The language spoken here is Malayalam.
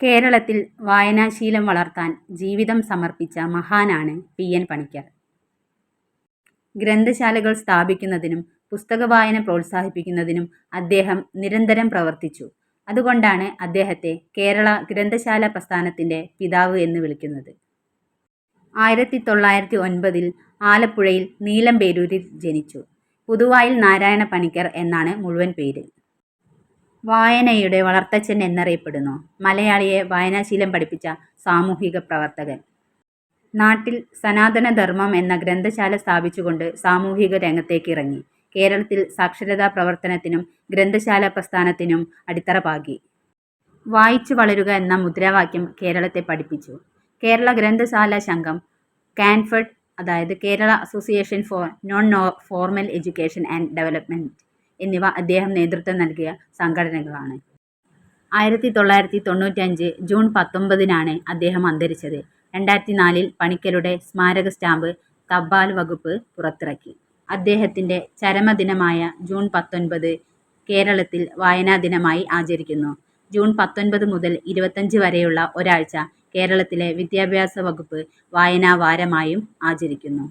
കേരളത്തിൽ വായനാശീലം വളർത്താൻ ജീവിതം സമർപ്പിച്ച മഹാനാണ് പി.എൻ. പണിക്കർ. ഗ്രന്ഥശാലകൾ സ്ഥാപിക്കുന്നതിനും പുസ്തകവായന പ്രോത്സാഹിപ്പിക്കുന്നതിനും അദ്ദേഹം നിരന്തരം പ്രവർത്തിച്ചു. അതുകൊണ്ടാണ് അദ്ദേഹത്തെ കേരള ഗ്രന്ഥശാല പ്രസ്ഥാനത്തിൻ്റെ പിതാവ് എന്ന് വിളിക്കുന്നത്. 1909 ആലപ്പുഴയിൽ നീലമ്പേരൂരിൽ ജനിച്ചു. പുതുവായിൽ നാരായണ പണിക്കർ എന്നാണ് മുഴുവൻ പേര്. വായനയുടെ വളർത്തച്ഛൻ എന്നറിയപ്പെടുന്നു. മലയാളിയെ വായനാശീലം പഠിപ്പിച്ച സാമൂഹിക പ്രവർത്തകൻ. നാട്ടിൽ സനാതനധർമ്മം എന്ന ഗ്രന്ഥശാല സ്ഥാപിച്ചുകൊണ്ട് സാമൂഹിക രംഗത്തേക്ക് ഇറങ്ങി. കേരളത്തിൽ സാക്ഷരതാ പ്രവർത്തനത്തിനും ഗ്രന്ഥശാല പ്രസ്ഥാനത്തിനും അടിത്തറ പാകി. വായിച്ചു വളരുക എന്ന മുദ്രാവാക്യം കേരളത്തെ പഠിപ്പിച്ചു. കേരള ഗ്രന്ഥശാല സംഘം, കാൻഫഡ് അതായത് Kerala association for non formal education and development എന്നിവ അദ്ദേഹം നേതൃത്വം നൽകിയ സംഘടനകളാണ്. 1995 ജൂൺ 19 അദ്ദേഹം അന്തരിച്ചത്. 2004 പണിക്കരുടെ സ്മാരക സ്റ്റാമ്പ് തപാൽ വകുപ്പ് പുറത്തിറക്കി. അദ്ദേഹത്തിൻ്റെ ചരമദിനമായ ജൂൺ 19 കേരളത്തിൽ വായനാ ദിനമായി ആചരിക്കുന്നു. ജൂൺ 19 മുതൽ 25 വരെയുള്ള ഒരാഴ്ച കേരളത്തിലെ വിദ്യാഭ്യാസ വകുപ്പ് വായനാ വാരമായും ആചരിക്കുന്നു.